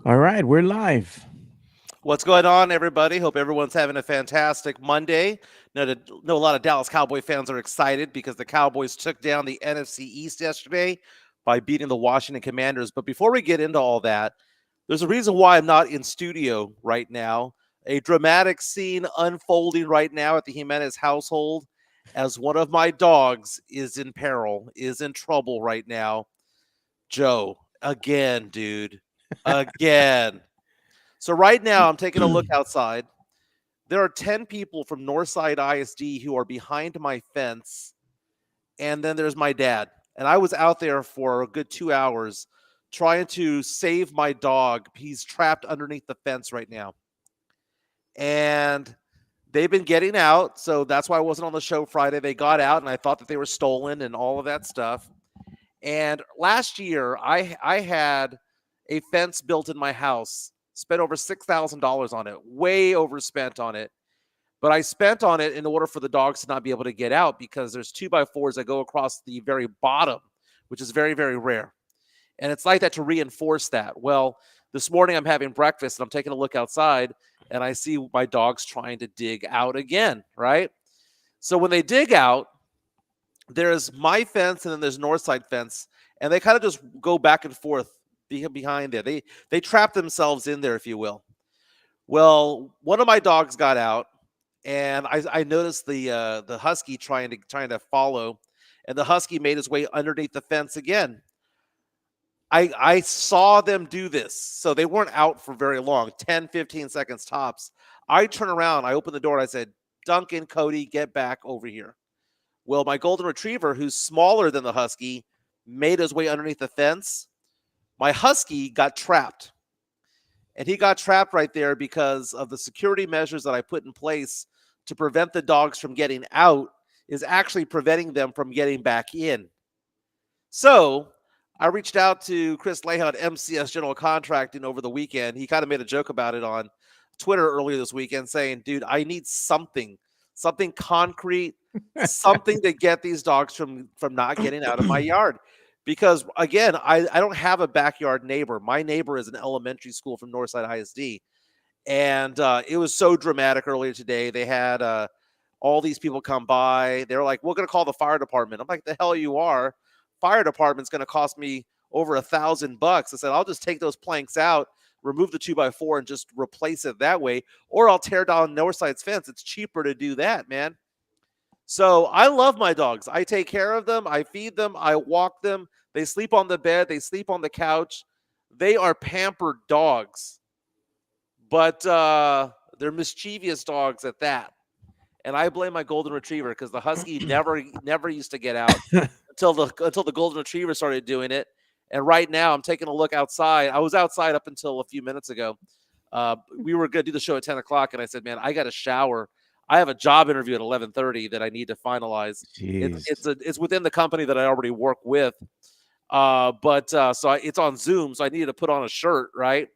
All right, we're live. What's going on, everybody? Hope everyone's having a fantastic Monday. Know a lot of Dallas Cowboy fans are excited because the Cowboys took down the NFC East yesterday by beating the Washington Commanders. But before we get into all that, there's a reason why I'm not in studio right now. A dramatic scene unfolding right now at the Jimenez household as one of my dogs is in peril, is in trouble right now. Joe, again, dude. Again. So right now, I'm taking a look outside. There are 10 people from Northside ISD who are behind my fence, and then there's my dad. And I was out there for a good 2 hours trying to save my dog. He's trapped underneath the fence right now. And they've been getting out, so that's why I wasn't on the show Friday. They got out, and I thought that they were stolen and all of that stuff. And last year, I had a fence built in my house, spent over $6,000 on it, way overspent on it. But I spent on it in order for the dogs to not be able to get out because there's 2x4s that go across the very bottom, which is very, very rare. And it's like that to reinforce that. Well, this morning I'm having breakfast and I'm taking a look outside and I see my dogs trying to dig out again, right? So when they dig out, there's my fence and then there's Northside fence, and they kind of just go back and forth behind there. They trap themselves in there, if you will. Well, one of my dogs got out, and I noticed the husky trying to follow, and the husky made his way underneath the fence again. I saw them do this, so they weren't out for very long, 10, 15 seconds tops. I turn around, I open the door, and I said, Duncan, Cody, get back over here. Well, my golden retriever, who's smaller than the husky, made his way underneath the fence. My husky got trapped. And he got trapped right there because of the security measures that I put in place to prevent the dogs from getting out is actually preventing them from getting back in. So I reached out to Chris Leha at MCS General Contracting over the weekend. He kind of made a joke about it on Twitter earlier this weekend saying, dude, I need something concrete, something to get these dogs from not getting out of my yard. Because again, I don't have a backyard neighbor. My neighbor is an elementary school from Northside ISD. And it was so dramatic earlier today. They had all these people come by. They're like, we're going to call the fire department. I'm like, the hell you are. Fire department's going to cost me over $1,000. I said, I'll just take those planks out, remove the 2x4 and just replace it that way. Or I'll tear down Northside's fence. It's cheaper to do that, man. So I love my dogs. I take care of them. I feed them. I walk them. They sleep on the bed. They sleep on the couch. They are pampered dogs, but they're mischievous dogs at that. And I blame my golden retriever because the husky never used to get out until the golden retriever started doing it. And right now, I'm taking a look outside. I was outside up until a few minutes ago. We were going to do the show at 10 o'clock, and I said, "Man, I got to shower. I have a job interview at 11:30 that I need to finalize. Jeez. It's within the company that I already work with, it's on Zoom, so I needed to put on a shirt, right?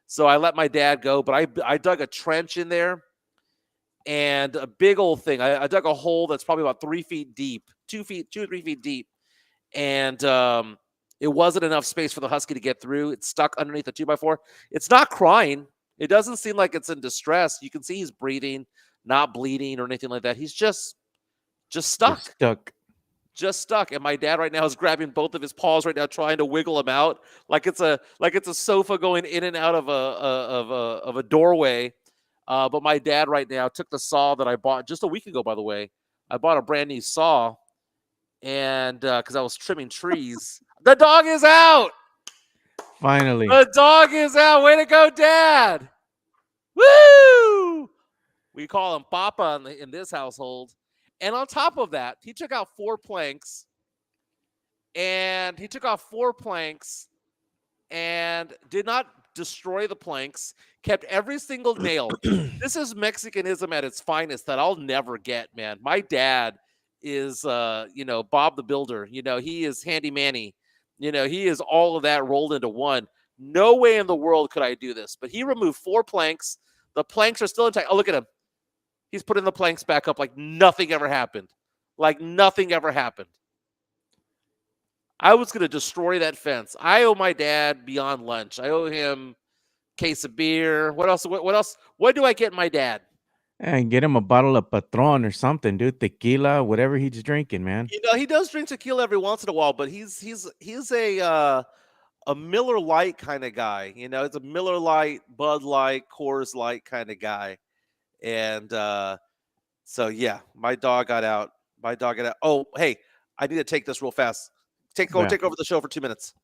So I let my dad go, but I dug a trench in there and a big old thing. I dug a hole that's probably about 3 feet deep, 2 or 3 feet deep, and it wasn't enough space for the husky to get through. It's stuck underneath the 2x4. It's not crying. It doesn't seem like it's in distress. You can see he's breathing, not bleeding or anything like that. He's just Just stuck. stuck. Just stuck, and my dad right now is grabbing both of his paws right now, trying to wiggle him out like it's a sofa going in and out of a doorway. But my dad right now took the saw that I bought just a week ago. By the way, I bought a brand new saw, and because I was trimming trees, the dog is out. Finally. The dog is out. Way to go, Dad! Woo! We call him Papa in this household. And on top of that, he took out four planks and he took off four planks and did not destroy the planks, kept every single nail. This is Mexicanism at its finest that I'll never get, man. My dad is, Bob the Builder. He is Handy Manny. He is all of that rolled into one. No way in the world could I do this. But he removed four planks. The planks are still intact. Oh, look at him. He's putting the planks back up like nothing ever happened. Like nothing ever happened. I was going to destroy that fence. I owe my dad beyond lunch. I owe him case of beer. What else? What else? What do I get my dad? And get him a bottle of Patron or something, dude. Tequila, whatever he's drinking, man. He does drink tequila every once in a while, but he's a Miller Lite kind of guy. It's a Miller Lite, Bud Light, Coors Light kind of guy. And so yeah, my dog got out. My dog got out. Oh, hey, I need to take this real fast. Take Yeah. over the show for 2 minutes.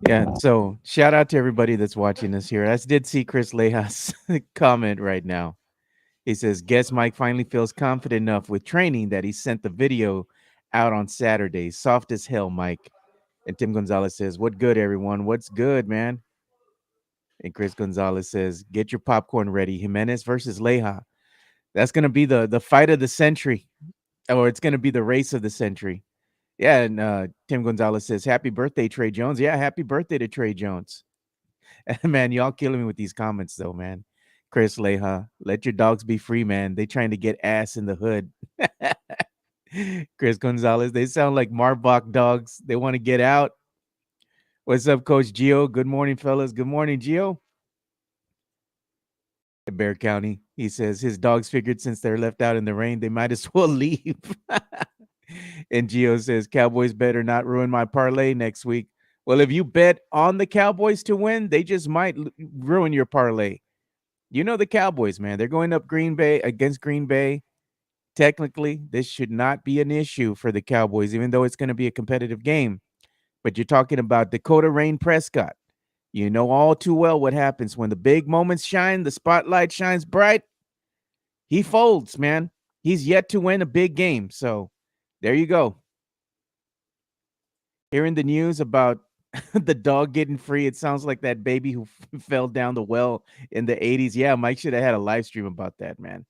Yeah. So shout out to everybody that's watching us here. I did see Chris Lejas comment right now. He says, guess Mike finally feels confident enough with training that he sent the video out on Saturday. Soft as hell, Mike. And Tim Gonzalez says, what good, everyone? What's good, man? And Chris Gonzalez says, get your popcorn ready. Jimenez versus Leja. That's going to be the fight of the century, or it's going to be the race of the century. Yeah, and Tim Gonzalez says, happy birthday, Trey Jones. Yeah, happy birthday to Trey Jones. Man, y'all killing me with these comments, though, man. Chris Leja, let your dogs be free, man. They trying to get ass in the hood. Chris Gonzalez, they sound like Marbach dogs. They want to get out. What's up, Coach Gio? Good morning, fellas. Good morning, Gio. Bear County. He says his dogs figured since they're left out in the rain, they might as well leave. And Gio says, Cowboys better not ruin my parlay next week. Well, if you bet on the Cowboys to win, they just might ruin your parlay. You know the Cowboys, man. They're going up Green Bay against Green Bay. Technically, this should not be an issue for the Cowboys, even though it's going to be a competitive game. But you're talking about Dakota Rain Prescott. You know all too well what happens when the big moments shine, the spotlight shines bright. He folds, man. He's yet to win a big game. So there you go. Hearing the news about the dog getting free, it sounds like that baby who fell down the well in the 80s. Yeah, Mike should have had a live stream about that, man.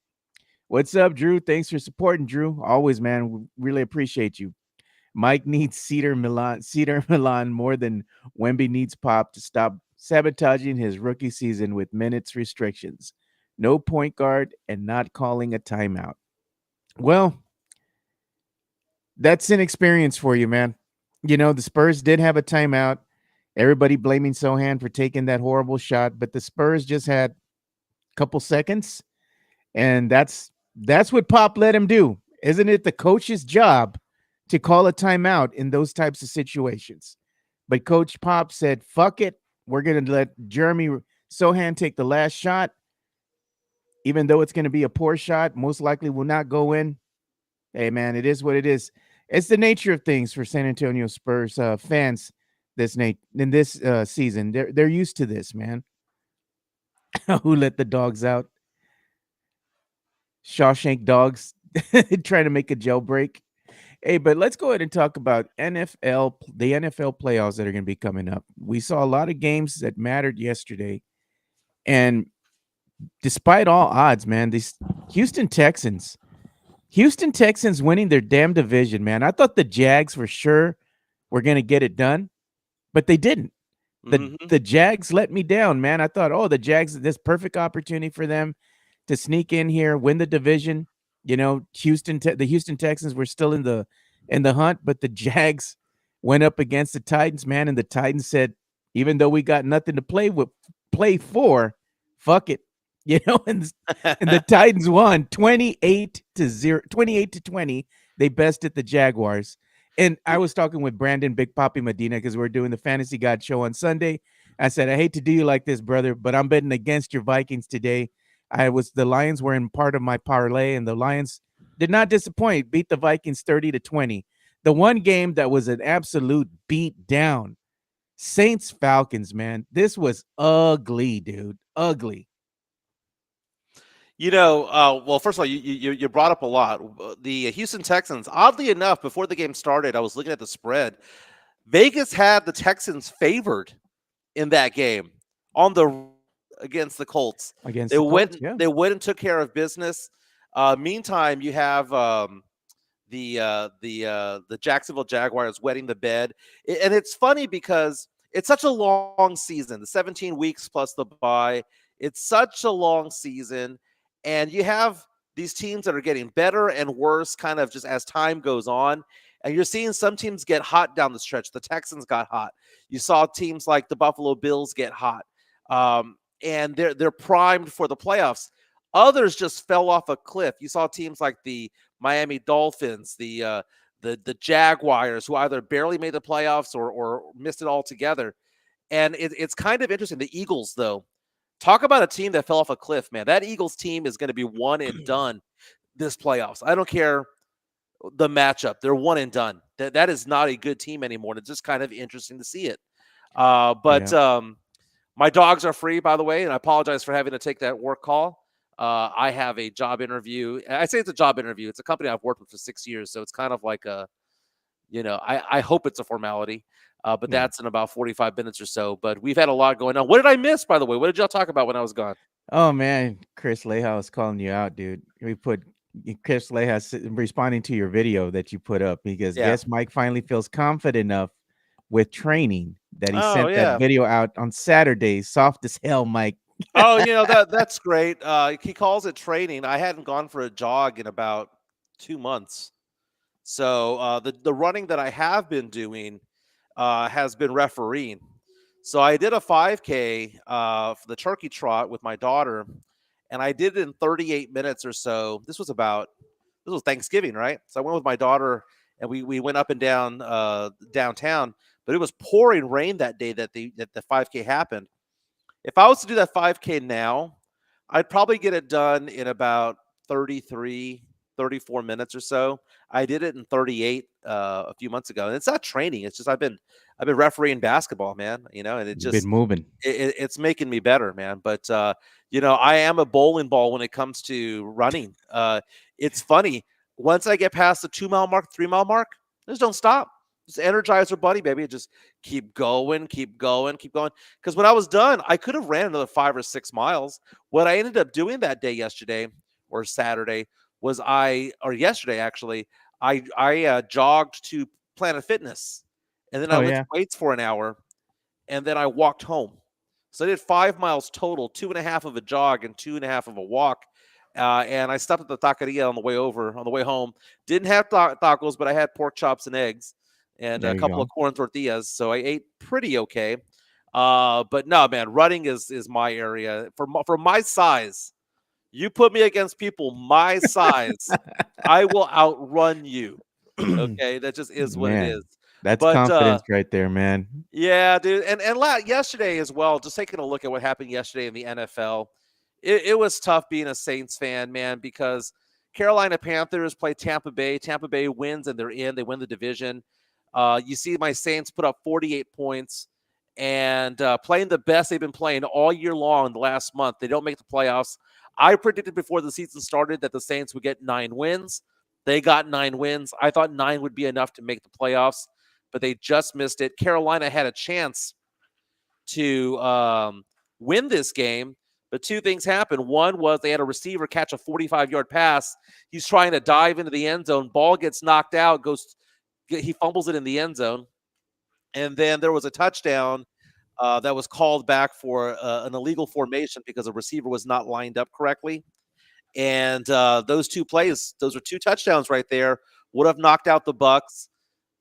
What's up, Drew? Thanks for supporting, Drew. Always, man. We really appreciate you. Mike needs Cedar Milan more than Wemby needs Pop to stop sabotaging his rookie season with minutes restrictions. No point guard and not calling a timeout. Well, that's inexperience for you, man. You know, the Spurs did have a timeout. Everybody blaming Sohan for taking that horrible shot, but the Spurs just had a couple seconds, and that's what Pop let him do. Isn't it the coach's job to call a timeout in those types of situations? But Coach Pop said, fuck it. We're going to let Jeremy Sohan take the last shot. Even though it's going to be a poor shot, most likely will not go in. Hey, man, it is what it is. It's the nature of things for San Antonio Spurs fans in this season. They're used to this, man. Who let the dogs out? Shawshank dogs trying to make a jailbreak. Hey, but let's go ahead and talk about the NFL playoffs that are going to be coming up. We saw a lot of games that mattered yesterday. And despite all odds, man, these Houston Texans winning their damn division, man. I thought the Jags for sure were going to get it done, but they didn't. The Jags let me down, man. I thought, the Jags, this perfect opportunity for them to sneak in here, win the division. You know, the Houston Texans were still in the hunt, but the Jags went up against the Titans, man, and the Titans said, even though we got nothing to play for, fuck it. You know, and the Titans won 28-20. They bested the Jaguars. And I was talking with Brandon Big Papi Medina because we're doing the Fantasy God show on Sunday. I said, I hate to do you like this, brother, but I'm betting against your Vikings today. The Lions were in part of my parlay, and the Lions did not disappoint, beat the Vikings 30-20. The one game that was an absolute beat down, Saints Falcons, man. This was ugly, dude. Ugly. Well, first of all, you brought up a lot. The Houston Texans, oddly enough, before the game started, I was looking at the spread. Vegas had the Texans favored in that game on the against the Colts. They went and took care of business. Meantime, you have the Jacksonville Jaguars wetting the bed, and it's funny because it's such a long season, the 17 weeks plus the bye. It's such a long season. And you have these teams that are getting better and worse kind of just as time goes on. And you're seeing some teams get hot down the stretch. The Texans got hot. You saw teams like the Buffalo Bills get hot. and they're primed for the playoffs. Others just fell off a cliff. You saw teams like the Miami Dolphins, the Jaguars, who either barely made the playoffs or missed it altogether. And it's kind of interesting. The Eagles, though, talk about a team that fell off a cliff, man. That Eagles team is going to be one and done this playoffs. I don't care the matchup; they're one and done. That is not a good team anymore. It's just kind of interesting to see it. But Yeah. my dogs are free, by the way, and I apologize for having to take that work call. I have a job interview. I say it's a job interview. It's a company I've worked with for 6 years, so it's kind of like I hope it's a formality, but Yeah. that's in about 45 minutes or so. But we've had a lot going on. What did I miss, by the way? What did y'all talk about when I was gone? Oh man, Chris Leha is calling you out, dude. We put Chris Leha responding to your video that you put up because Yeah. guess Mike finally feels confident enough with training that he Oh sent that yeah. video out on Saturday. Soft as hell, Mike. Oh, that's great. He calls it training. I hadn't gone for a jog in about 2 months. So the running that I have been doing has been refereeing. So I did a 5K for the turkey trot with my daughter, and I did it in 38 minutes or so. This was Thanksgiving, right? So I went with my daughter, and we went up and down downtown, but it was pouring rain that day that the 5K happened. If I was to do that 5K now, I'd probably get it done in about 33, 34 minutes or so. I did it in 38 a few months ago. And it's not training. It's just I've been refereeing basketball, man, and it You've been just moving. it's making me better, man. But I am a bowling ball when it comes to running. It's funny. Once I get past the 2 mile mark, 3 mile mark, just don't stop. Just energize your buddy, baby. Just keep going, keep going, keep going. Because when I was done, I could have ran another 5 or 6 miles. What I ended up doing that day yesterday or Saturday or yesterday actually, I jogged to Planet Fitness, and then I Oh lifted yeah. weights for an hour, and then I walked home. So I did 5 miles total, 2.5 of a jog and 2.5 of a walk. And I stopped at the taqueria on the way home. Didn't have tacos, but I had pork chops and eggs and There a you couple go. of corn tortillas. So I ate pretty okay. But no, man, running is my area. For my size, you put me against people my size, I will outrun you. Okay, that just is what it is. Man, that's But confidence right there, man. yeah, dude, and yesterday as well. Just taking a look at what happened yesterday in the NFL, it was tough being a Saints fan, man, because Carolina Panthers play Tampa Bay. Tampa Bay wins and they're in. They win the division. You see my Saints put up 48 points and playing the best they've been playing all year long the last month. They don't make the playoffs. I predicted before the season started that the Saints would get 9 wins. They got 9 wins. I thought 9 would be enough to make the playoffs, but they just missed it. Carolina had a chance to win this game, but two things happened. One was they had a receiver catch a 45-yard pass. He's trying to dive into the end zone. Ball gets knocked out, he fumbles it in the end zone. And then there was a touchdown that was called back for an illegal formation because the receiver was not lined up correctly. And those two plays, those are two touchdowns right there, would have knocked out the Bucks.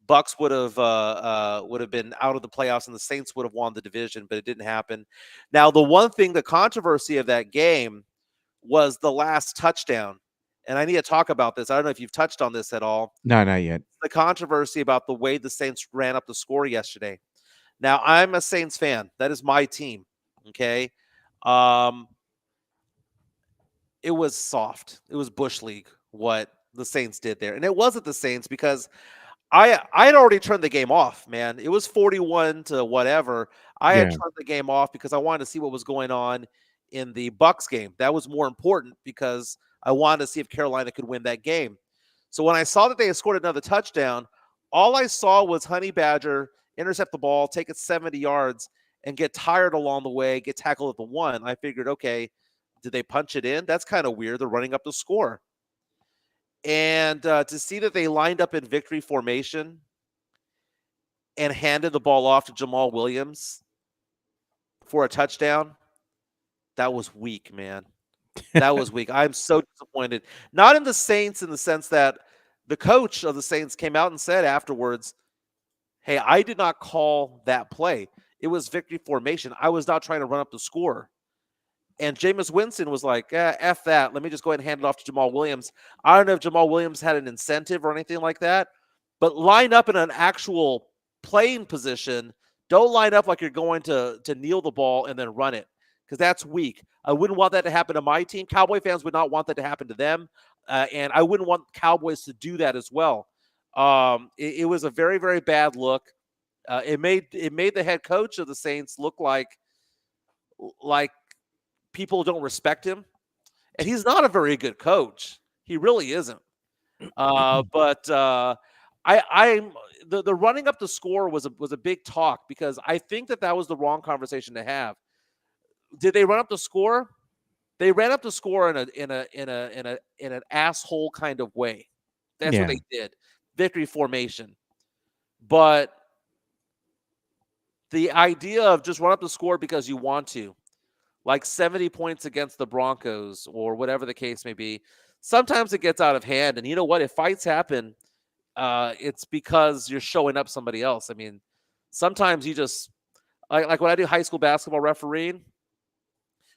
Bucks would have been out of the playoffs, and the Saints would have won the division, but it didn't happen. Now, the controversy of that game was the last touchdown, and I need to talk about this. I don't know if you've touched on this at all. No, not yet. The controversy about the way the Saints ran up the score yesterday. Now, I'm a Saints fan. That is my team. Okay. Um, it was soft. It was Bush League what the Saints did there. And it wasn't the Saints because I had already turned the game off, man. It was 41 to whatever. I had Yeah. turned the game off because I wanted to see what was going on in the Bucks game. That was more important because I wanted to see if Carolina could win that game. So when I saw that they had scored another touchdown, all I saw was Honey Badger intercept the ball, take it 70 yards, and get tired along the way, get tackled at the one. I figured, okay, did they punch it in? That's kind of weird. They're running up the score. And to see that they lined up in victory formation and handed the ball off to Jamal Williams for a touchdown, that was weak, man. That was weak. I'm so disappointed. Not in the Saints in the sense that the coach of the Saints came out and said afterwards, hey, I did not call that play. It was victory formation. I was not trying to run up the score. And Jameis Winston was like, F that. Let me just go ahead and hand it off to Jamal Williams. I don't know if Jamal Williams had an incentive or anything like that, but line up in an actual playing position. Don't line up like you're going to kneel the ball and then run it, because that's weak. I wouldn't want that to happen to my team. Cowboy fans would not want that to happen to them. And I wouldn't want Cowboys to do that as well. It was a very, very bad look. It made the head coach of the Saints look like people don't respect him, and he's not a very good coach. He really isn't. But I'm the running up the score was a big talk, because I think that was the wrong conversation to have. Did they run up the score? They ran up the score in an asshole kind of way. That's what Yeah. they did. Victory formation. But the idea of just run up the score because you want to, like 70 points against the Broncos or whatever the case may be, sometimes it gets out of hand. And you know what? If fights happen, it's because you're showing up somebody else. I mean, sometimes you just, like when I do high school basketball refereeing,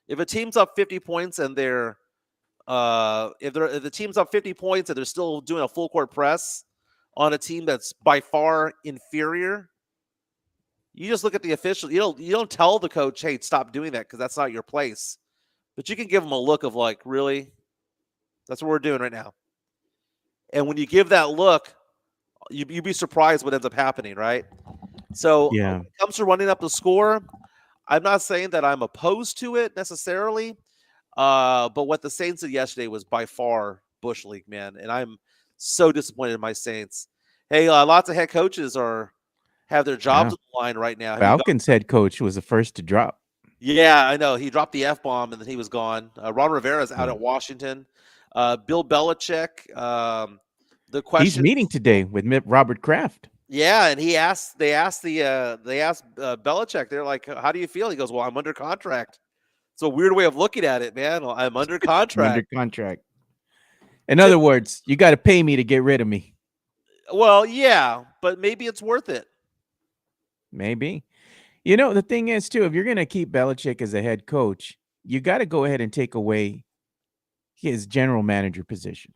if a team's up 50 points and if the team's up 50 points and they're still doing a full court press on a team that's by far inferior, you just look at the official. You don't tell the coach, hey, stop doing that, because that's not your place. But you can give them a look of like, really? That's what we're doing right now. And when you give that look, you'd be surprised what ends up happening, right? So when Yeah. it comes to running up the score, I'm not saying that I'm opposed to it necessarily. But what the Saints did yesterday was by far Bush League, man. And I'm so disappointed in my Saints. Hey, lots of head coaches have their jobs Yeah. on the line right now. Falcons head coach was the first to drop. Yeah, I know. He dropped the F-bomb and then he was gone. Ron Rivera's out Yeah. at Washington. Bill Belichick. The He's question, meeting today with Robert Kraft. yeah, and they asked Belichick. They're like, "How do you feel?" He goes, "Well, I'm under contract." It's a weird way of looking at it, man. Well, I'm under I'm under contract. contract. In other words, you got to pay me to get rid of me. Well, yeah, but maybe it's worth it. Maybe. You know, the thing is, too, if you're going to keep Belichick as a head coach, you got to go ahead and take away his general manager position,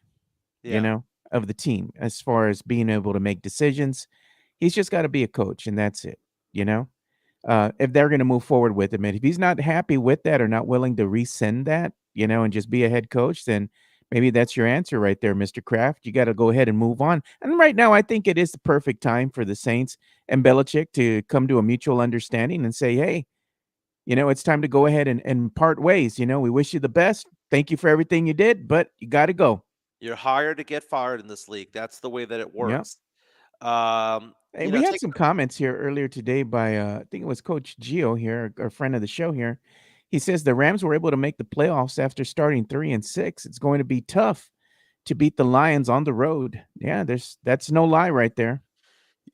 Yeah, of the team, as far as being able to make decisions. He's just got to be a coach, and that's it, you know? If they're going to move forward with him, and if he's not happy with that or not willing to rescind that, and just be a head coach, then maybe that's your answer right there, Mr. Kraft. You got to go ahead and move on. And right now, I think it is the perfect time for the Saints and Belichick to come to a mutual understanding and say, hey, it's time to go ahead and part ways. We wish you the best. Thank you for everything you did, but you got to go. you're hired to get fired in this league. That's the way that it Yeah. works. And we had Take some comments here earlier today by I think it was Coach Gio here, a friend of the show here. He says the Rams were able to make the playoffs after starting 3-6. It's going to be tough to beat the Lions on the road. Yeah, that's no lie right there.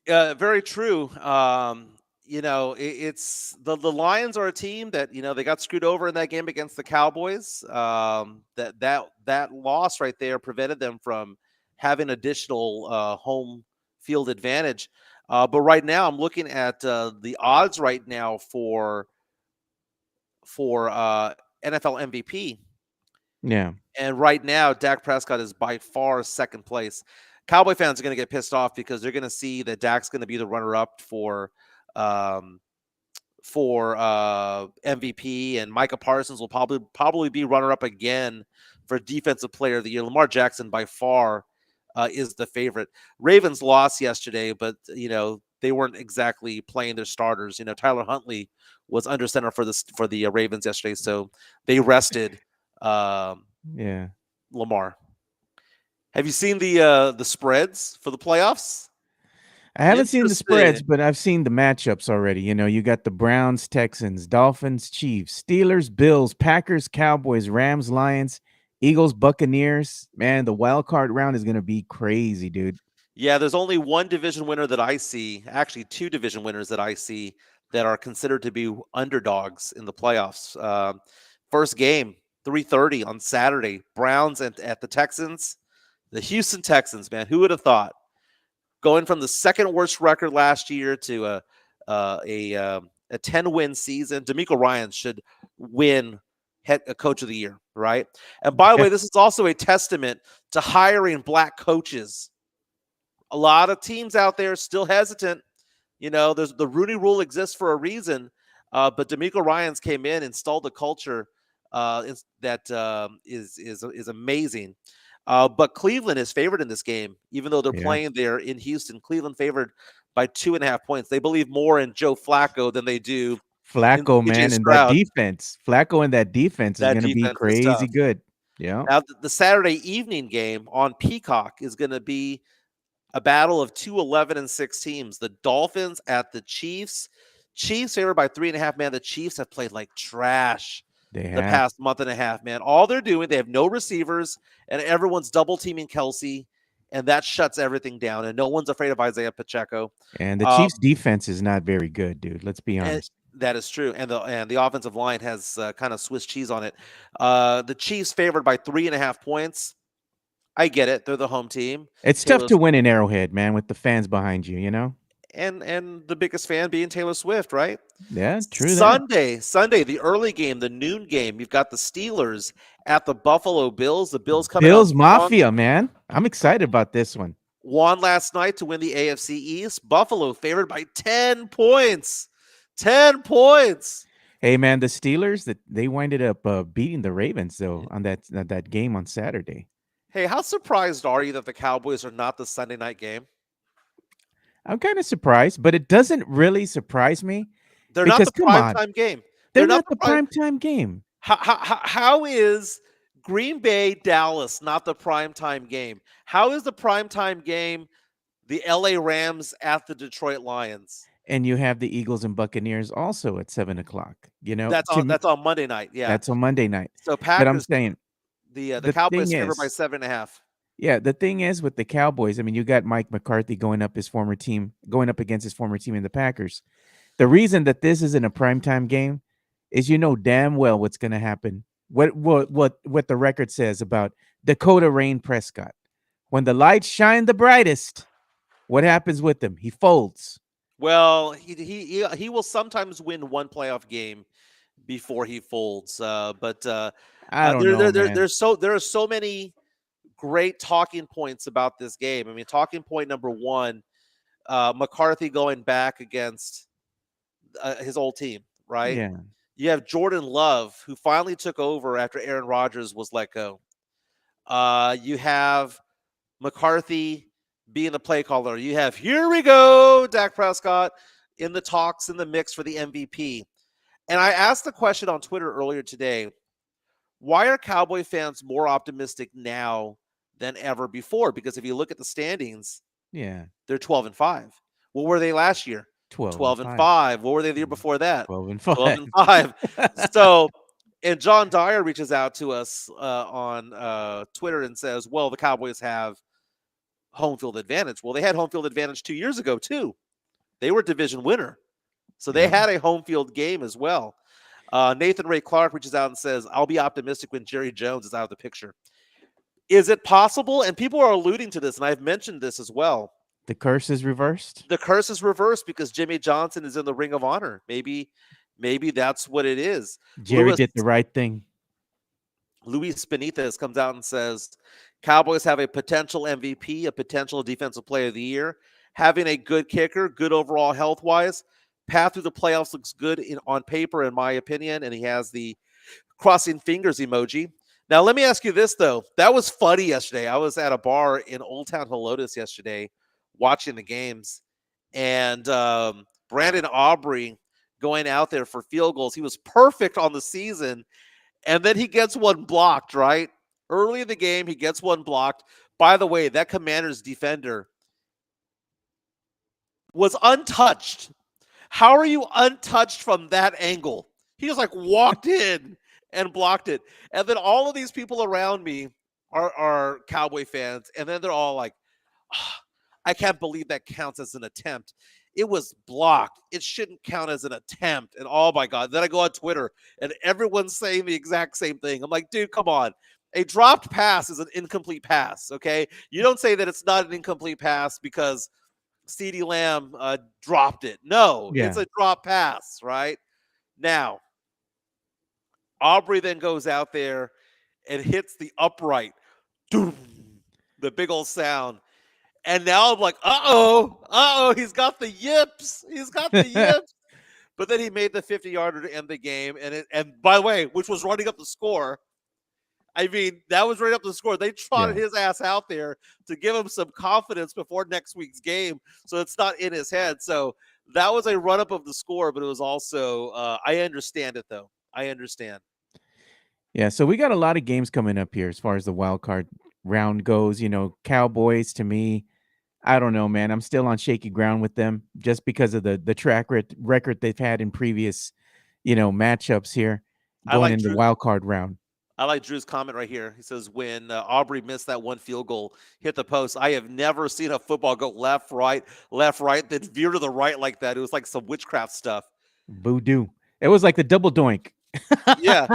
very true. It's the Lions are a team that they got screwed over in that game against the Cowboys. That loss right there prevented them from having additional home field advantage. But right now, I'm looking at the odds right now for NFL MVP. Yeah. And right now, Dak Prescott is by far second place. Cowboy fans are going to get pissed off because they're going to see that Dak's going to be the runner-up for MVP, and Micah Parsons will probably be runner-up again for Defensive Player of the Year. Lamar Jackson by far is the favorite. Ravens lost yesterday, but they weren't exactly playing their starters. Tyler Huntley was under center for the Ravens yesterday, so they rested. Yeah. Lamar. Have you seen the spreads for the playoffs? I haven't seen the spreads, Interesting. but I've seen the matchups already. You got the Browns, Texans, Dolphins, Chiefs, Steelers, Bills, Packers, Cowboys, Rams, Lions, Eagles, Buccaneers. Man, the wild card round is going to be crazy, dude. Yeah, there's only one division winner that I see, actually two division winners that I see that are considered to be underdogs in the playoffs. First game, 3:30 on Saturday, Browns at the Texans. The Houston Texans, man, who would have thought? Going from the second worst record last year to a a 10-win season. DeMeco Ryans should win head coach of the year, right? And by the way, this is also a testament to hiring black coaches. A lot of teams out there still hesitant. There's the Rooney Rule exists for a reason, but DeMeco Ryans came in, installed a culture that is amazing. But Cleveland is favored in this game, even though they're Yeah. playing there in Houston. Cleveland favored by 2.5 points. They believe more in Joe Flacco than they do in Flacco, CJ man, and that Stroud. defense. Flacco and that defense is That gonna be defense is crazy tough. good. Yeah. Now, the Saturday evening game on Peacock is going to be a battle of 2 11-6 teams. The Dolphins at the Chiefs. Chiefs favored by 3.5. Man, the Chiefs have played like trash They the have. past month and a half, man. All they're doing, they have no receivers, and everyone's double teaming Kelsey, and that shuts everything down. And no one's afraid of Isaiah Pacheco. And the Um, Chiefs defense is not very good, dude. Let's be and honest. that is true. And the offensive line has kind of Swiss cheese on it. The Chiefs favored by 3.5 points. I get it. They're the home team. It's tough Taylor to win in Arrowhead, man, with the fans behind you, you know? and the biggest fan being Taylor Swift, right? Yeah, true that. Sunday, the early game, the noon game. You've got the Steelers at the Buffalo Bills. The Bills coming out Bills Mafia, man. I'm excited about this one. won last night to win the AFC East. Buffalo favored by 10 points. 10 points. Hey, man, the Steelers that they winded up beating the Ravens though on that game on Saturday. Hey, how surprised are you that the Cowboys are not the Sunday night game? I'm kind of surprised, but it doesn't really surprise me They're not because the come on, primetime game. they're They're not not the the prime. primetime game. How is Green Bay, Dallas not the primetime game? How is the primetime game the LA Rams at the Detroit Lions? And you have the Eagles and Buccaneers also at 7 o'clock. You know, That's to on me, that's on Monday night. Yeah. that's on Monday night. So But I'm Packers, saying the the Cowboys thing favored by is, 7.5. yeah, the thing is with the Cowboys, I mean, you got Mike McCarthy going up against his former team in the Packers. The reason that this isn't a primetime game is you know damn well what's going to happen. What the record says about Dakota Rain Prescott. When the lights shine the brightest, what happens with him? He folds. Well, he will sometimes win one playoff game before he folds. But I don't know, man. there are so many great talking points about this game. I mean, talking point number one, McCarthy going back against his old team, right? Yeah. You have Jordan Love, who finally took over after Aaron Rodgers was let go. You have McCarthy being the play caller. You have, here we go, Dak Prescott in the talks, in the mix for the MVP. And I asked the question on Twitter earlier today, why are Cowboy fans more optimistic now than ever before? Because if you look at the standings, Yeah. they're 12-5. What were they last year? 12 12 and and 5. 5. What were they the year before that? 12 and 12 5. and 5. So, and John Dyer reaches out to us on Twitter and says, well, the Cowboys have home field advantage. Well, they had home field advantage 2 years ago, too. They were division winner. So they Yeah. had a home field game as well. Nathan Ray Clark reaches out and says, I'll be optimistic when Jerry Jones is out of the picture. Is it possible? And people are alluding to this, and I've mentioned this as well. The curse is reversed. The curse is reversed because Jimmy Johnson is in the Ring of Honor. Maybe that's what it is. Jerry did the right thing. Luis Benitez comes out and says, Cowboys have a potential MVP, a potential defensive player of the year, having a good kicker, good overall health-wise. Path through the playoffs looks good on paper, in my opinion, and he has the crossing fingers emoji. Now, let me ask you this, though. That was funny yesterday. I was at a bar in Old Town Helotes yesterday watching the games, and Brandon Aubrey going out there for field goals. He was perfect on the season, and then he gets one blocked, right? Early in the game, he gets one blocked. By the way, that Commanders defender was untouched. How are you untouched from that angle? He just like walked in and blocked it. And then all of these people around me are Cowboy fans. And then they're all like, oh, I can't believe that counts as an attempt. It was blocked. It shouldn't count as an attempt. And oh my God. Then I go on Twitter and everyone's saying the exact same thing. I'm like, dude, come on. A dropped pass is an incomplete pass. Okay. You don't say that it's not an incomplete pass because CeeDee Lamb dropped it. No, it's Yeah. a drop pass, right? Now, Aubrey then goes out there and hits the upright. Doom, the big old sound. And now I'm like, he's got the yips. He's got the yips. But then he made the 50-yarder to end the game. And by the way, which was running up the score. I mean, that was right up the score. They trotted Yeah. his ass out there to give him some confidence before next week's game, so it's not in his head. So that was a run up of the score, but it was also I understand it though. I understand. Yeah, so we got a lot of games coming up here as far as the wild card round goes. Cowboys to me, I don't know, man. I'm still on shaky ground with them just because of the record they've had in previous, matchups here I going like in the Drew. wild card round. I like Drew's comment right here. He says, when Aubrey missed that one field goal, hit the post, I have never seen a football go left, right, then veer to the right like that. It was like some witchcraft stuff. Voodoo. It was like the double doink. Yeah.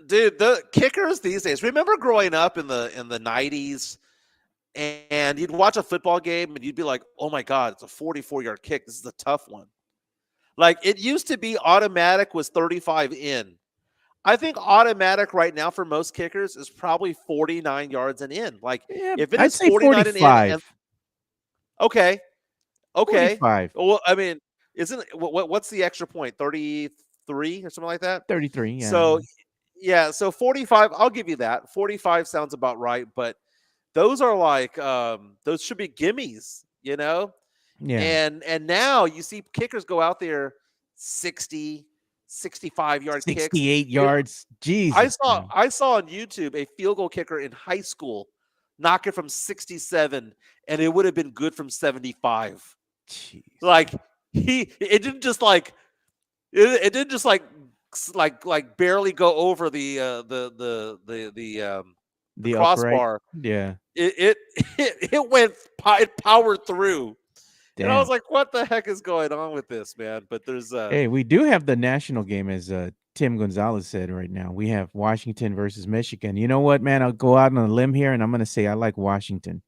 Dude, the kickers these days, remember growing up in the 90s, and you'd watch a football game and you'd be like, oh my God, it's a 44-yard kick. This is a tough one. Like, it used to be automatic was 35 in. I think automatic right now for most kickers is probably 49 yards and in. Like, Yeah, if it I'd is say 49 and in, 45. okay. 45. Well, I mean, isn't what's the extra point? 33 or something like that? 33, yeah. So, yeah, so 45, I'll give you that. 45 sounds about right, but those are like those should be gimmies, Yeah. and now you see kickers go out there 60, 65-yard kicks. 68 yards. Jesus, man. I saw on YouTube a field goal kicker in high school knock it from 67, and it would have been good from 75. Jeez. Like, it didn't just like it didn't just like barely go over the The upright. crossbar. Yeah. It went it powered through. And I Damn. was like, what the heck is going on with this, man? But there's Hey, we do have the national game, as Tim Gonzalez said right now. We have Washington versus Michigan. You know what, man? I'll go out on a limb here, and I'm going to say I like Washington.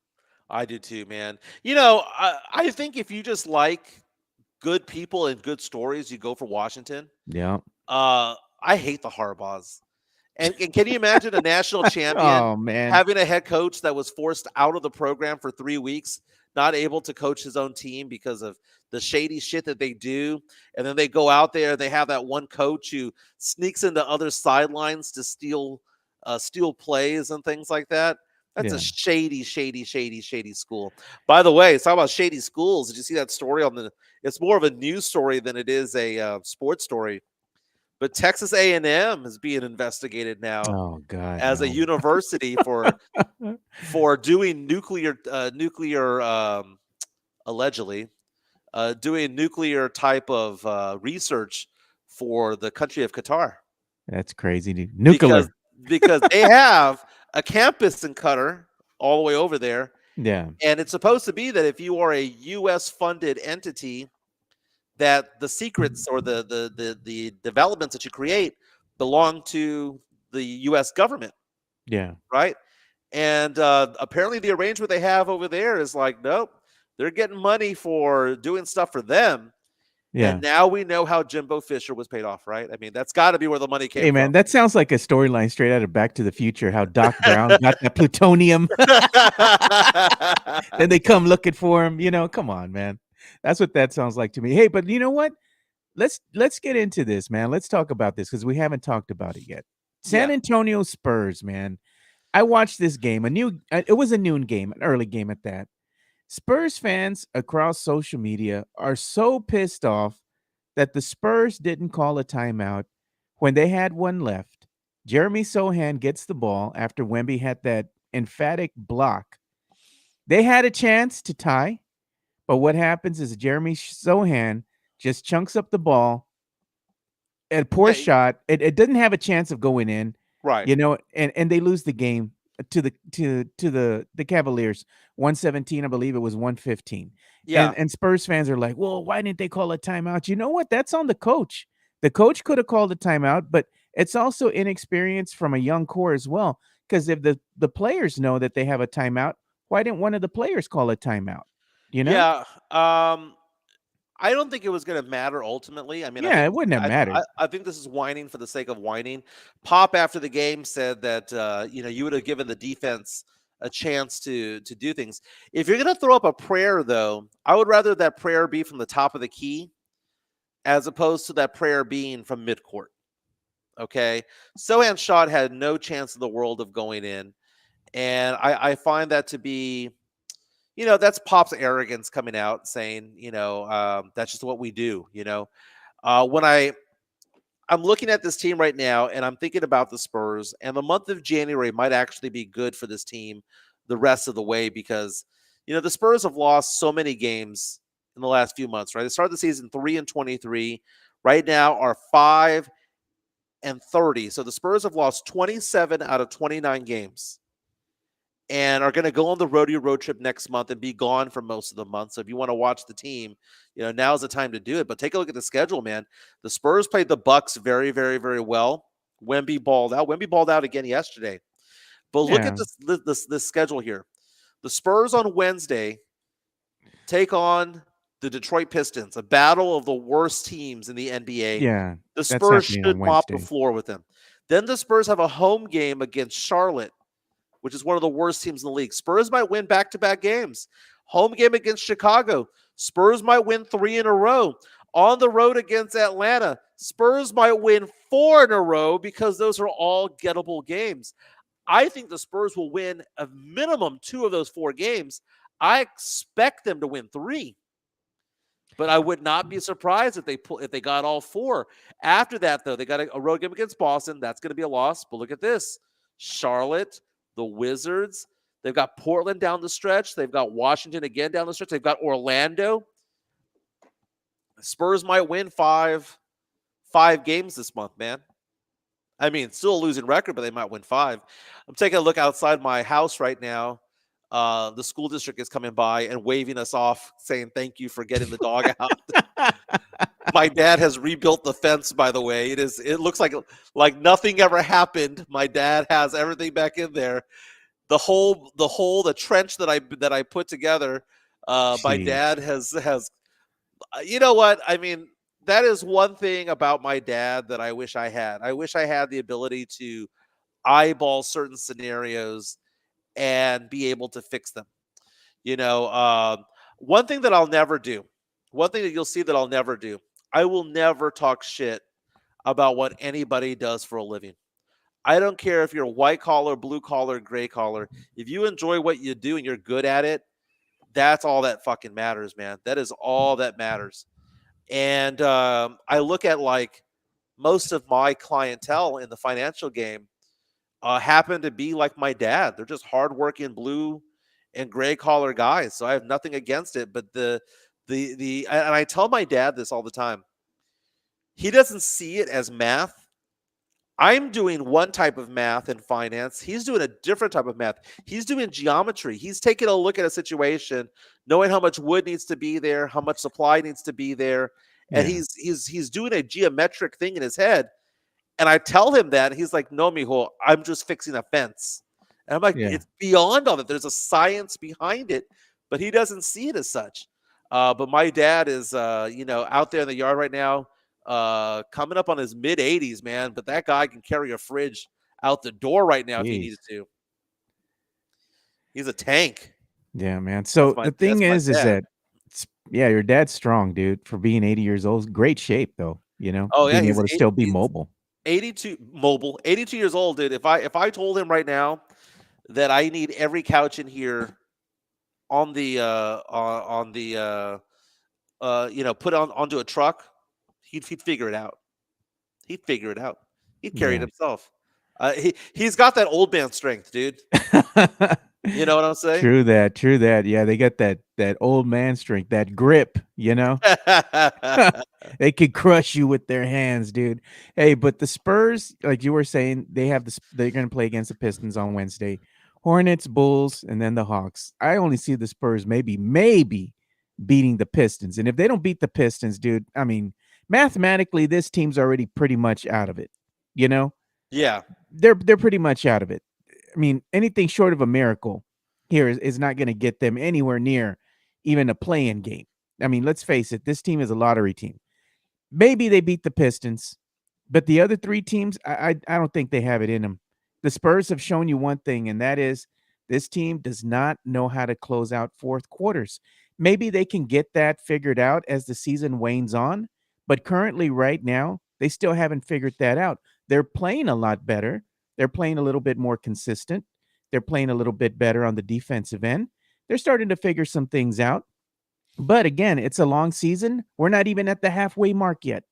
I do too, man. I think if you just like good people and good stories, you go for Washington. Yeah. I hate the Harbaughs. And can you imagine a national champion Oh, man. having a head coach that was forced out of the program for 3 weeks, not able to coach his own team because of the shady shit that they do? And then they go out there, they have that one coach who sneaks into other sidelines to steal plays and things like that. That's Yeah. a shady school. By the way, talk about shady schools. Did you see that story it's more of a news story than it is a sports story. But Texas A&M is being investigated now Oh, God. as a no. university for doing nuclear allegedly doing nuclear type of research for the country of Qatar. That's crazy, dude. Nuclear. Because they have a campus in Qatar all the way over there. Yeah. And it's supposed to be that if you are a U.S. funded entity, that the secrets or the developments that you create belong to the U.S. government, Yeah. right? And apparently the arrangement they have over there is like, nope, they're getting money for doing stuff for them. Yeah. And now we know how Jimbo Fisher was paid off, right? I mean, that's got to be where the money came Hey, man, from. that sounds like a storyline straight out of Back to the Future, how Doc Brown got that plutonium. Then they come looking for him. Come on, man. That's what that sounds like to me. Hey, but you know what? Let's get into this, man. Let's talk about this because we haven't talked about it yet. San Yeah. Antonio Spurs, man. I watched this game. It was a noon game, an early game at that. Spurs fans across social media are so pissed off that the Spurs didn't call a timeout when they had one left. Jeremy Sohan gets the ball after Wemby had that emphatic block. They had a chance to tie, but what happens is Jeremy Sohan just chunks up the ball. A poor shot. It didn't have a chance of going in. Right. And they lose the game to the Cavaliers 117. I believe it was 115. Yeah. And Spurs fans are like, well, why didn't they call a timeout? You know what? That's on the coach. The coach could have called a timeout, but it's also inexperience from a young core as well. Because if the players know that they have a timeout, why didn't one of the players call a timeout? you know? Yeah. I don't think it was going to matter ultimately. I mean, Yeah, it wouldn't have mattered. I think this is whining for the sake of whining. Pop after the game said that you would have given the defense a chance to do things. If you're going to throw up a prayer, though, I would rather that prayer be from the top of the key as opposed to that prayer being from midcourt. Okay, Sohan shot had no chance in the world of going in, and I find that to be that's Pop's arrogance coming out saying, that's just what we do. When I'm looking at this team right now and I'm thinking about the Spurs, and the month of January might actually be good for this team the rest of the way because, the Spurs have lost so many games in the last few months, right? They started the season 3-23. Right now are 5-30. So the Spurs have lost 27 out of 29 games and are going to go on the rodeo road trip next month and be gone for most of the month. So if you want to watch the team, now's the time to do it. But take a look at the schedule, man. The Spurs played the Bucks very, very, very well. Wemby balled out. Wemby balled out again yesterday. But look at Yeah. this schedule here. The Spurs on Wednesday take on the Detroit Pistons, a battle of the worst teams in the NBA. Yeah. The That's Spurs happening on should mop the Wednesday. floor with them. Then the Spurs have a home game against Charlotte, which is one of the worst teams in the league. Spurs might win back-to-back games. Home game against Chicago. Spurs might win 3 in a row. On the road against Atlanta, Spurs might win 4 in a row because those are all gettable games. I think the Spurs will win a minimum 2 of those 4 games. I expect them to win 3. But I would not be surprised if they got all 4. After that, though, they got a road game against Boston. That's going to be a loss. But look at this: Charlotte, the Wizards. They've got Portland down the stretch. They've got Washington again down the stretch. They've got Orlando. Spurs might win five games this month, man. I mean, still a losing record, but they might win 5. I'm taking a look outside my house right now. The school district is coming by and waving us off, saying thank you for getting the dog out. My dad has rebuilt the fence, by the way. It looks like nothing ever happened. My dad has everything back in there. The trench that I put together. My Jeez. dad has you know what? I mean, that is one thing about my dad that I wish I had. I wish I had the ability to eyeball certain scenarios and be able to fix them. You know, one thing that I'll never do, one thing that you'll see that I'll never do, I will never talk shit about what anybody does for a living. I don't care if you're white collar, blue collar, gray collar. If you enjoy what you do and you're good at it, that's all that fucking matters, man. That is all that matters. And I look at like most of my clientele in the financial game happen to be like my dad. They're just hardworking blue and gray collar guys. So I have nothing against it. But and I tell my dad this all the time. He doesn't see it as math. I'm doing one type of math in finance. He's doing a different type of math. He's doing geometry. He's taking a look at a situation, knowing how much wood needs to be there, how much supply needs to be there, and Yeah. he's doing a geometric thing in his head. And I tell him that, and he's like, "No, mijo, I'm just fixing a fence." And I'm like, Yeah. "It's beyond all that. There's a science behind it," but he doesn't see it as such. But my dad is, out there in the yard right now, coming up on his mid 80s, man. But that guy can carry a fridge out the door right now if he needed Jeez. to. He's a tank. Yeah, man. So the thing That's my is dad. that yeah, your dad's strong, dude, for being 80 years old. Great shape though, Oh yeah, being able to still be he's mobile. 82 mobile, 82 years old, dude. If I told him right now that I need every couch in here on the put on onto a truck, he'd figure it out. He'd figure it out. He'd carry it Yeah. himself. He's got that old man strength, dude. You know what I'm saying? True that, true that. Yeah, they got that old man strength, that grip. They could crush you with their hands, dude. Hey, but the Spurs, like you were saying, they're gonna play against the Pistons on Wednesday. Hornets, Bulls, and then the Hawks. I only see the Spurs maybe beating the Pistons. And if they don't beat the Pistons, dude, I mean, mathematically, this team's already pretty much out of it. You know? Yeah. They're pretty much out of it. I mean, anything short of a miracle here is not gonna get them anywhere near even a play-in game. I mean, let's face it, this team is a lottery team. Maybe they beat the Pistons, but the other three teams, I don't think they have it in them. The Spurs have shown you one thing, and that is this team does not know how to close out fourth quarters. Maybe they can get that figured out as the season wanes on, but currently, right now, they still haven't figured that out. They're playing a lot better. They're playing a little bit more consistent. They're playing a little bit better on the defensive end. They're starting to figure some things out. But again, it's a long season. We're not even at the halfway mark yet.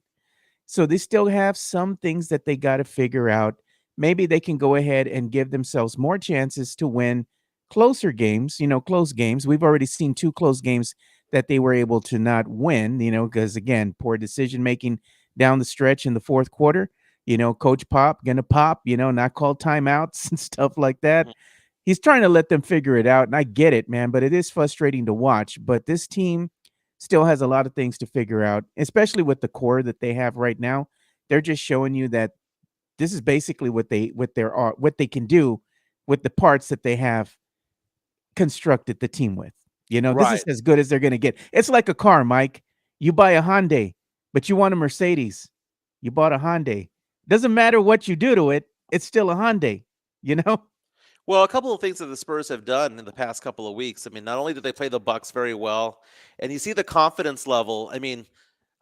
So they still have some things that they got to figure out. Maybe they can go ahead and give themselves more chances to win closer games, close games. We've already seen two close games that they were able to not win, because again, poor decision making down the stretch in the fourth quarter. Coach Pop gonna pop, not call timeouts and stuff like that. Mhm. He's trying to let them figure it out, and I get it, man, but it is frustrating to watch. But this team still has a lot of things to figure out, especially with the core that they have right now. They're just showing you that this is basically what they can do with the parts that they have constructed the team with. This is Right. as good as they're going to get. It's like a car, Mike. You buy a Hyundai, but you want a Mercedes. You bought a Hyundai. Doesn't matter what you do to it, it's still a Hyundai, you know? Well, a couple of things that the Spurs have done in the past couple of weeks. I mean, not only did they play the Bucks very well, and you see the confidence level. I mean,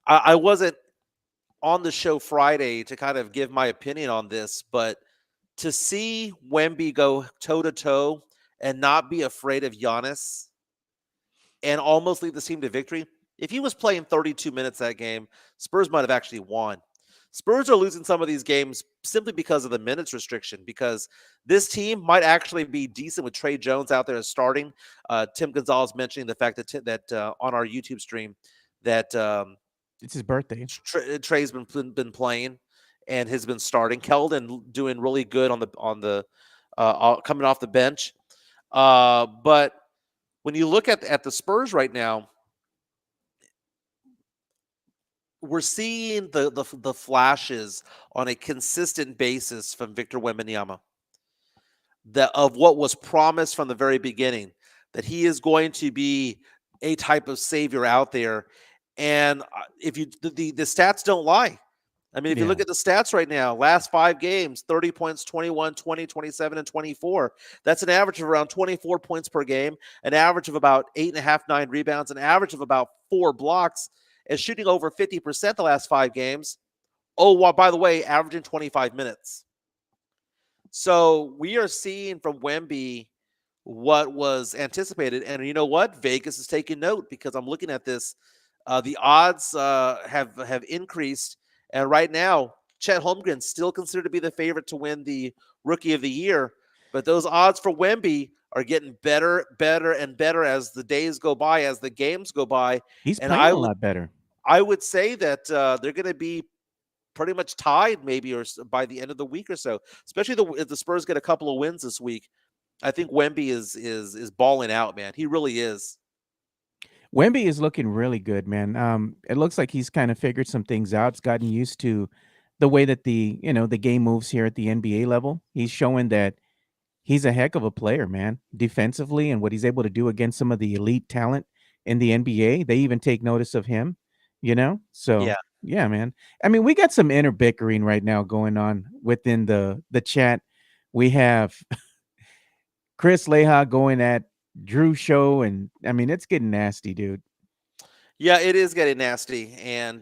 I wasn't on the show Friday to kind of give my opinion on this, but to see Wemby go toe to toe and not be afraid of Giannis and almost lead the team to victory. If he was playing 32 minutes that game, Spurs might have actually won. Spurs are losing some of these games simply because of the minutes restriction, because this team might actually be decent with Trey Jones out there as starting. Tim Gonzalez mentioning the fact that on our YouTube stream that It's his birthday. Trey's been playing and has been starting. Keldon doing really good on the coming off the bench. But when you look at the Spurs right now, we're seeing the flashes on a consistent basis from Victor Wembanyama, that of what was promised from the very beginning, that he is going to be a type of savior out there. And if you the stats don't lie. I mean, if you Yeah. look at the stats right now, last 5 games, 30 points, 21, 20, 27, and 24. That's an average of around 24 points per game, an average of about 8.5, 9 rebounds, an average of about 4 blocks, and shooting over 50% the last 5 games. Oh, well, by the way, averaging 25 minutes. So we are seeing from Wemby what was anticipated. And you know what? Vegas is taking note, because I'm looking at this. The odds have increased. And right now, Chet Holmgren's still considered to be the favorite to win the Rookie of the Year. But those odds for Wemby are getting better, better, and better as the days go by, as the games go by. He's And playing I a would lot better. I would say that they're going to be pretty much tied, maybe, or by the end of the week or so. Especially if the Spurs get a couple of wins this week, I think Wemby is balling out, man. He really is. Wemby is looking really good, man. It looks like he's kind of figured some things out. He's gotten used to the way that the game moves here at the NBA level. He's showing that he's a heck of a player, man, defensively, and what he's able to do against some of the elite talent in the NBA. They even take notice of him. So Yeah. yeah, man. I mean, we got some inner bickering right now going on within the chat. We have Chris Leha going at Drew Show, and I mean, it's getting nasty, dude. Yeah, it is getting nasty. And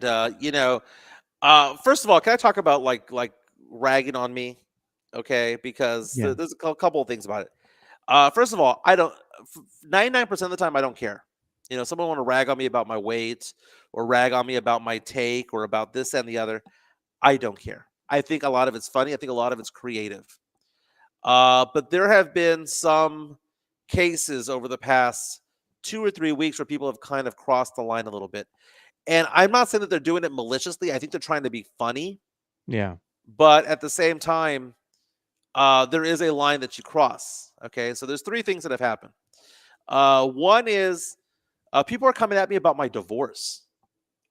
first of all, can I talk about like ragging on me? Okay, because Yeah. there's a couple of things about it. First of all, I don't 99% of the time I don't care. Someone want to rag on me about my weight, or rag on me about my take, or about this and the other. I don't care. I think a lot of it's funny. I think a lot of it's creative. But there have been some cases over the past 2 or 3 weeks where people have kind of crossed the line a little bit. And I'm not saying that they're doing it maliciously. I think they're trying to be funny. Yeah. But at the same time, there is a line that you cross. Okay. So there's 3 things that have happened. One is people are coming at me about my divorce.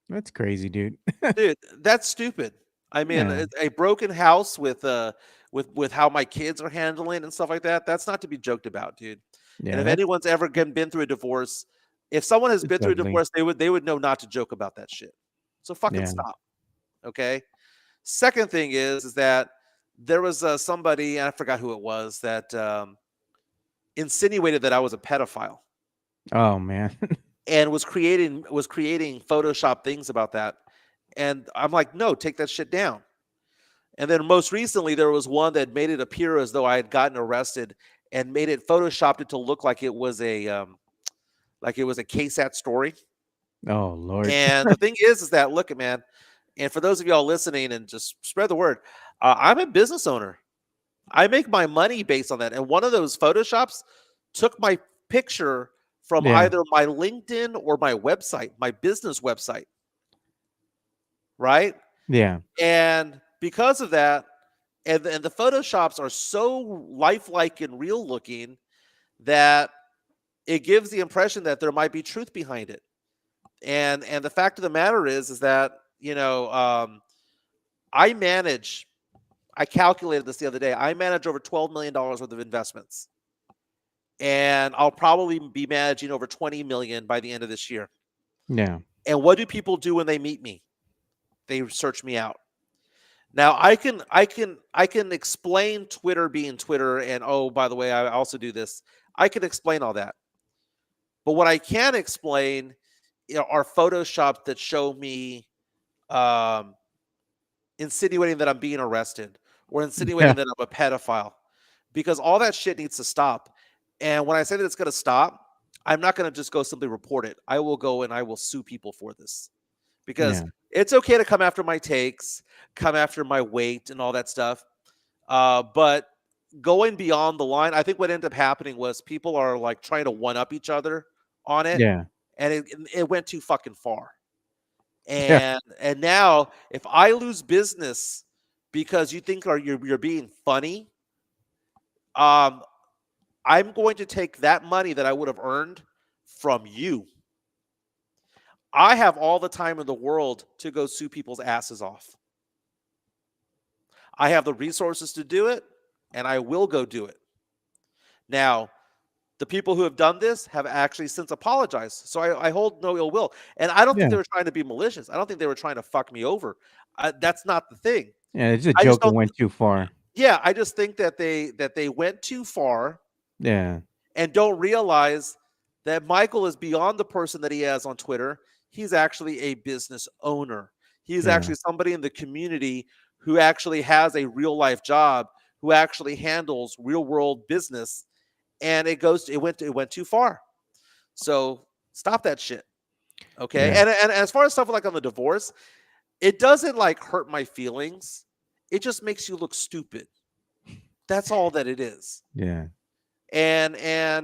That's crazy, dude. Dude, that's stupid. I mean, Yeah. a broken house with how my kids are handling and stuff like that. That's not to be joked about, dude. And Yeah, if that anyone's ever been through a divorce, If someone has It's been through a ugly. divorce, they would know not to joke about that shit. So fucking Yeah. stop. Okay. Second thing is that there was somebody, and I forgot who it was, that insinuated that I was a pedophile Oh man. and was creating Photoshop things about that. And I'm like, no, take that shit down. And then most recently, there was one that made it appear as though I had gotten arrested and made it photoshopped it to look like it was a KSAT story. Oh Lord. And the thing is that look at man, and for those of y'all listening and just spread the word, I'm a business owner. I make my money based on that. And one of those photoshops took my picture from Yeah. either my LinkedIn or my website, my business website, right? Yeah. And because of that, and the photoshops are so lifelike and real looking that it gives the impression that there might be truth behind it. And the fact of the matter is that I manage. I calculated this the other day. I manage over $12 million worth of investments, and I'll probably be managing over 20 million by the end of this year. Yeah. And what do people do when they meet me? They search me out. Now I can explain Twitter being Twitter, and oh, by the way, I also do this. I can explain all that. But what I can explain are photoshops that show me um, insinuating that I'm being arrested or Yeah. insinuating that I'm a pedophile, because all that shit needs to stop. And when I say that it's going to stop, I'm not going to just go simply report it. I will go and I will sue people for this, because Yeah. it's okay to come after my takes, come after my weight and all that stuff. But going beyond the line, I think what ended up happening was people are like trying to one up each other on it, Yeah. and it went too fucking far. Yeah. And now if I lose business because you think you're being funny, um, I'm going to take that money that I would have earned from you. I have all the time in the world to go sue people's asses off. I have the resources to do it, and I will go do it. Now, the people who have done this have actually since apologized. So I hold no ill will. And I don't think Yeah. they were trying to be malicious. I don't think they were trying to fuck me over. That's not the thing. Yeah. It's a I just joke that don't. went too far. Yeah, I just think that they went too far Yeah. and don't realize that Michael is beyond the person that he has on Twitter. He's actually a business owner. He's Yeah. actually somebody in the community who actually has a real life job, who actually handles real world business, and it went too far. So stop that shit. Okay. Yeah. And as far as stuff like on the divorce, it doesn't like hurt my feelings. It just makes you look stupid. That's all that it is. Yeah. And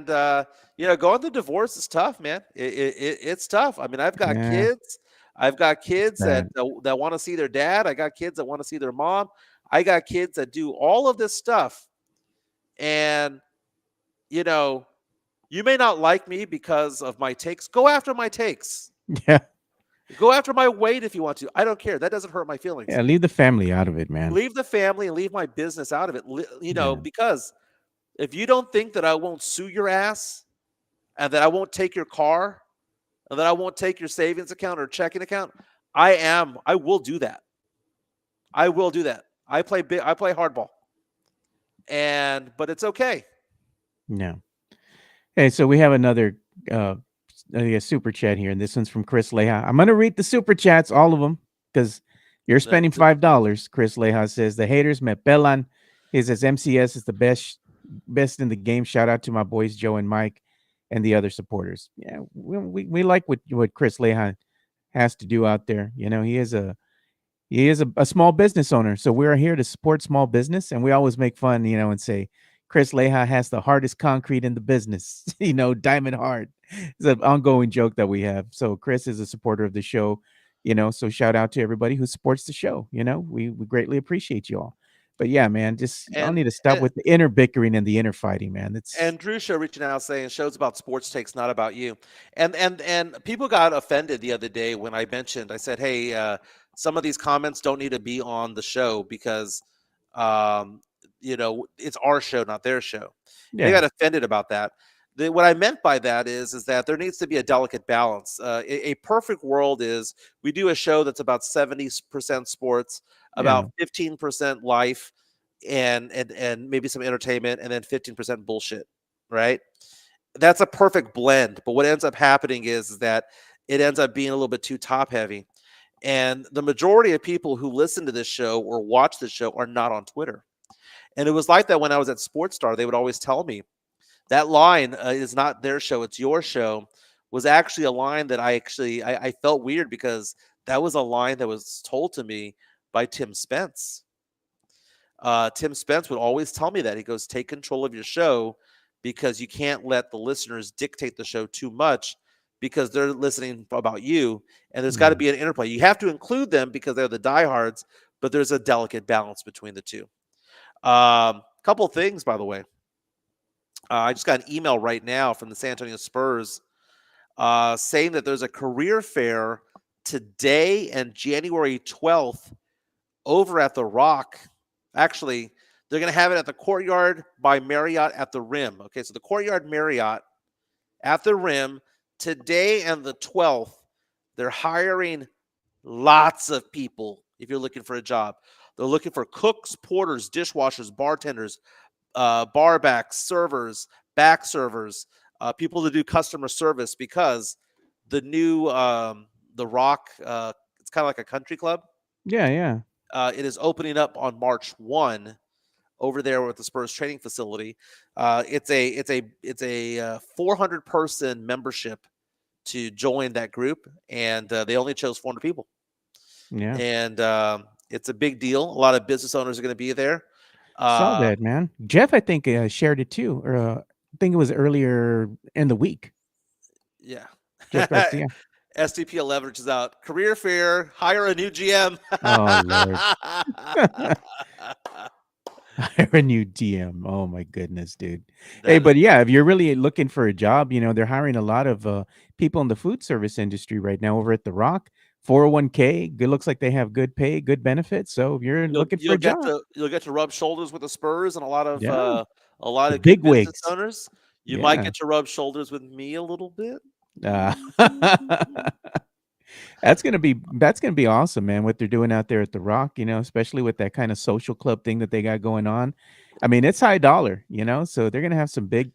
going through divorce is tough, man. It's tough. I mean, I've got Yeah. kids. I've got kids that That. that want to see their dad. I got kids that want to see their mom. I got kids that do all of this stuff. And you know, you may not like me because of my takes. Go after my takes. Yeah. Go after my weight if you want to. I don't care. That doesn't hurt my Yeah. feelings. Leave the family out of it, man. Leave the family and leave my business out of it. Yeah. Because if you don't think that I won't sue your ass and that I won't take your car and that I won't take your savings account or checking account, I will do that. I will do that. I play hardball. But it's okay. Yeah. Hey, so we have another uh super chat here, and this one's from Chris Leha. I'm gonna read the super chats, all of them, because you're That- spending $5. Chris Leha says the haters me pelan. He says MCS is the best in the game. Shout out to my boys Joe and Mike and the other supporters. Yeah, we like what Chris Leha has to do out there. You know, he is a small business owner, so we're here to support small business, and we always make fun, and say Chris Leha has the hardest concrete in the business, diamond hard. It's an ongoing joke that we have. So Chris is a supporter of the show, so shout out to everybody who supports the show. We greatly appreciate you all. But yeah, man, just y'all and need to stop with the inner bickering and the inner fighting, man. It's and Drew Show reaching out saying shows about sports takes, not about you. And people got offended the other day when I said, hey, some of these comments don't need to be on the show because it's our show, not their show. And they yeah, got offended about that. What I meant by that is that there needs to be a delicate balance. A perfect world is we do a show that's about 70% sports, Yeah. about 15% life, and maybe some entertainment, and then 15% bullshit, right? That's a perfect blend. But what ends up happening is that it ends up being a little bit too top heavy. And the majority of people who listen to this show or watch this show are not on Twitter. And it was like that when I was at Sports Star. They would always tell me that line is not their show, it's your show, was actually a line that I felt weird because that was a line that was told to me by Tim Spence. Tim Spence would always tell me that. He goes, take control of your show because you can't let the listeners dictate the show too much because they're listening about you. And there's got to Yeah. be an interplay. You have to include them because they're the diehards, but there's a delicate balance between the two. Couple things, by the way. I just got an email right now from the San Antonio Spurs saying that there's a career fair today and January 12th over at the Rock. Actually, they're going to have it at the Courtyard by Marriott at the Rim. Okay, so the Courtyard Marriott at the Rim today and the 12th. They're hiring lots of people if you're looking for a job. They're looking for cooks, porters, dishwashers, bartenders, bar backs, servers, back servers, people to do customer service because the new the Rock, it's kind of like a country club. Yeah. Yeah. It is opening up on March 1 over there with the Spurs training facility. It's a 400 person membership to join that group, and they only chose 400 people, Yeah. and it's a big deal. A lot of business owners are going to be there. Saw Uh, that, man. Jeff, I think, shared it too, or I think it was earlier in the week. yeah. Jeff Garcia. SDP 11 is out. Career fair, hire a new GM. Oh Lord. Hire a new DM. Oh my goodness, dude. Hey, That is, but yeah, if you're really looking for a job, they're hiring a lot of people in the food service industry right now over at the Rock. 401k. Good, looks like they have good pay, good benefits. So if you're you'll looking for you'll a get job, to you'll get to rub shoulders with the Spurs and yeah, a lot the of good big business wigs. owners. You might Yeah. get to rub shoulders with me a little bit. Uh, Mm. that's gonna be awesome, man. What they're doing out there at the Rock, especially with that kind of social club thing that they got going on. I mean, it's high dollar, so they're gonna have some big,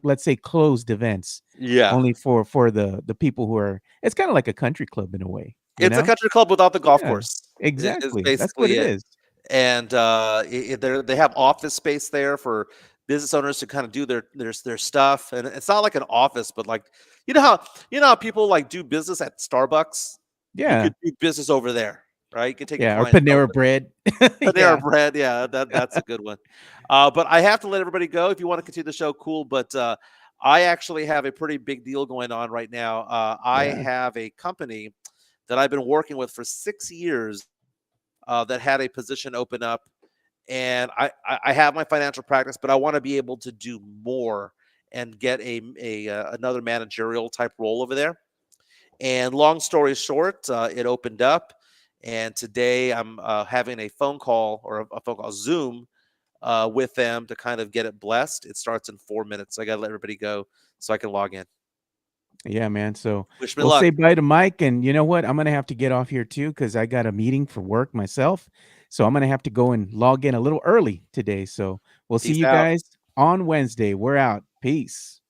let's say closed events Yeah, only for the people who are. It's kind of like a country club in a way, you it's a know. country club without the golf Yeah, course. Is exactly. That's what basically it it. is. And they have office space there for business owners to kind of do their stuff. And it's not like an office, but like you know how people like do business at Starbucks. You Yeah, could do business over there, right? You can take your yeah, or clients over Panera there. Bread. Panera Yeah, Bread, yeah, that's a good one. But I have to let everybody go. If you want to continue the show, cool. But I actually have a pretty big deal going on right now. I yeah, have a company that I've been working with for 6 years that had a position open up, and I have my financial practice, but I want to be able to do more and get a another managerial type role over there. And long story short, it opened up, and today I'm having a phone call or a phone call Zoom with them to kind of get it blessed. It starts in 4 minutes. So I got to let everybody go so I can log in. yeah, man. So Wish me we'll luck. say bye to Mike, and you know what? I'm gonna have to get off here too because I got a meeting for work myself. So I'm gonna have to go and log in a little early today. So we'll see Peace you out. guys on Wednesday. We're out. Peace.